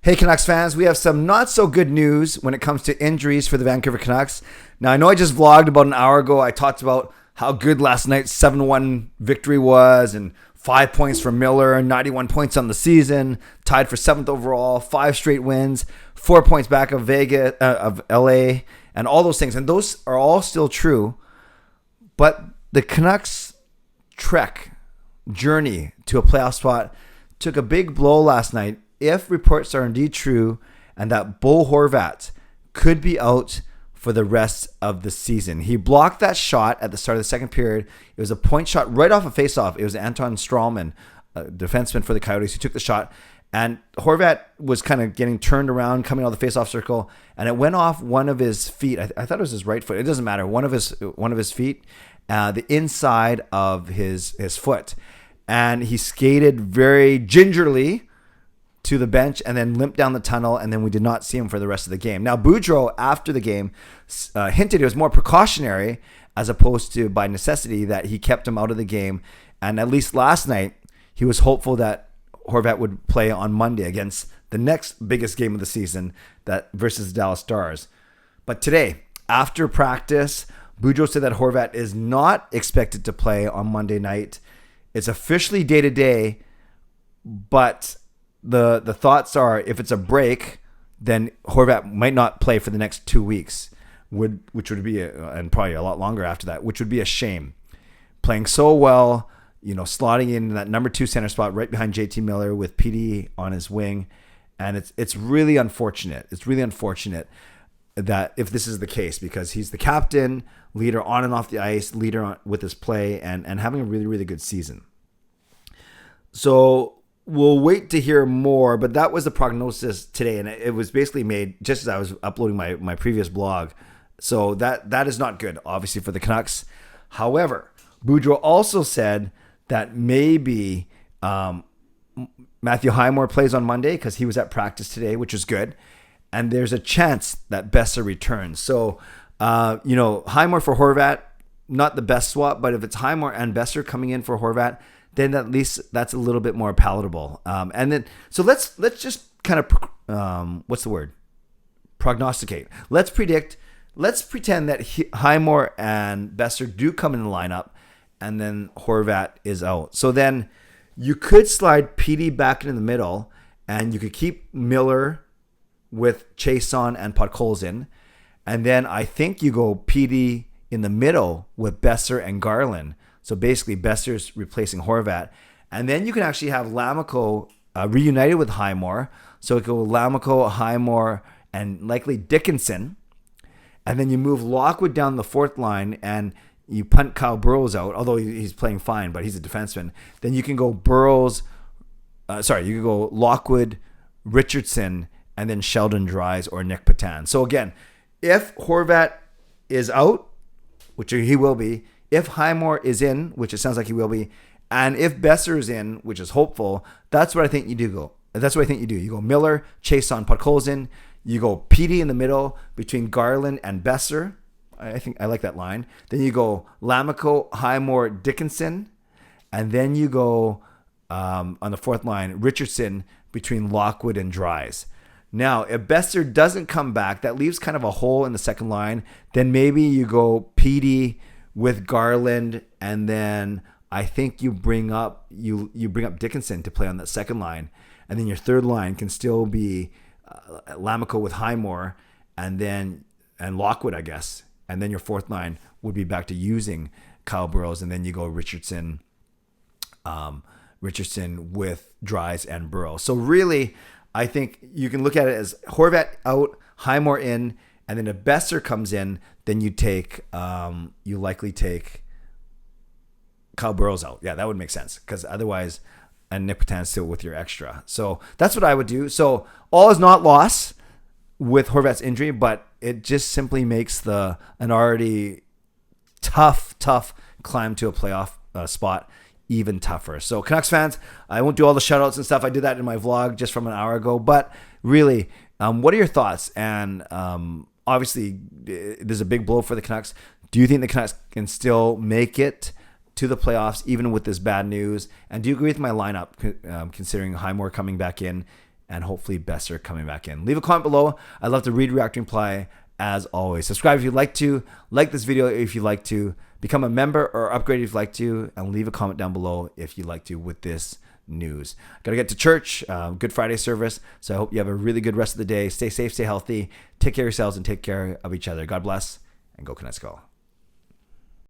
Hey Canucks fans, we have some not so good news when it comes to injuries for the Vancouver Canucks. Now I know I just vlogged about an hour ago. I talked about how good last night's 7-1 victory was and 5 points for Miller, 91 points on the season, tied for 7th overall, 5 straight wins, 4 points back of Vegas, of LA, and all those things. And those are all still true. But the Canucks journey to a playoff spot took a big blow last night. If reports are indeed true and that Bo Horvat could be out for the rest of the season. He blocked that shot at the start of the second period. It was a point shot right off a faceoff. It was Anton Strawman, a defenseman for the Coyotes, who took the shot. And Horvat was kind of getting turned around, coming out of the faceoff circle, and it went off one of his feet. I thought it was his right foot. It doesn't matter. One of his feet, the inside of his foot. And he skated very gingerly to the bench and then limped down the tunnel, and then we did not see him for the rest of the game. Now, Boudreau, after the game, hinted it was more precautionary as opposed to by necessity that he kept him out of the game. And at least last night, he was hopeful that Horvat would play on Monday against the next biggest game of the season, that versus the Dallas Stars. But today, after practice, Boudreau said that Horvat is not expected to play on Monday night. It's officially day-to-day, but the thoughts are, if it's a break, then Horvat might not play for the next 2 weeks, which would be and probably a lot longer after that, which would be a shame. Playing so well, slotting in that number 2 center spot right behind JT Miller with PD on his wing, and it's really unfortunate. It's really unfortunate that if this is the case, because he's the captain, leader on and off the ice, leader with his play, and having a really, really good season. So we'll wait to hear more, but that was the prognosis today, and it was basically made just as I was uploading my previous blog. So that is not good, obviously, for the Canucks. However, Boudreau also said that maybe Matthew Highmore plays on Monday because he was at practice today, which is good, and there's a chance that Boeser returns. So, Highmore for Horvat, not the best swap, but if it's Highmore and Boeser coming in for Horvat, then at least that's a little bit more palatable. And then, so let's just kind of, what's the word? Prognosticate. Let's pretend that Highmore and Boeser do come in the lineup, and then Horvat is out. So then you could slide PD back into the middle, and you could keep Miller with Chason and Podkolzin. And then I think you go PD in the middle with Boeser and Garland. So basically, Boeser's replacing Horvat. And then you can actually have Lammikko reunited with Highmore. So it go Lammikko, Highmore, and likely Dickinson. And then you move Lockwood down the fourth line, and you punt Kyle Burrows out, although he's playing fine, but he's a defenseman. Then you can go you can go Lockwood, Richardson, and then Sheldon Dries or Nick Patan. So again, if Horvat is out, which he will be, if Highmore is in, which it sounds like he will be, and if Boeser is in, which is hopeful, that's what I think you do. You go Miller, Chason, Podkolzin. You go PD in the middle between Garland and Boeser. I think I like that line. Then you go Lammikko, Highmore, Dickinson. And then you go on the fourth line, Richardson between Lockwood and Dries. Now, if Boeser doesn't come back, that leaves kind of a hole in the second line. Then maybe you go PD with Garland, and then I think you bring up Dickinson to play on that second line, and then your third line can still be Lammikko with Highmore, and Lockwood, I guess, and then your fourth line would be back to using Kyle Burrows, and then you go Richardson with Dries and Burrows. So really, I think you can look at it as Horvat out, Highmore in, and then if Boeser comes in, then you likely take Kyle Burrows out. Yeah, that would make sense, because otherwise, and Nick Patan still with your extra. So that's what I would do. So all is not lost with Horvat's injury, but it just simply makes an already tough climb to a playoff spot even tougher. So Canucks fans, I won't do all the shoutouts and stuff. I did that in my vlog just from an hour ago, but really, what are your thoughts? And obviously, there's a big blow for the Canucks. Do you think the Canucks can still make it to the playoffs even with this bad news? And do you agree with my lineup, considering Highmore coming back in and hopefully Besser coming back in. Leave a comment below. I'd love to read, react, and reply as always. Subscribe if you'd like to. Like this video if you'd like to. Become a member or upgrade if you'd like to. And leave a comment down below if you'd like to with this news. Got to get to church. Good Friday service. So I hope you have a really good rest of the day. Stay safe, stay healthy. Take care of yourselves and take care of each other. God bless, and go Canucks go.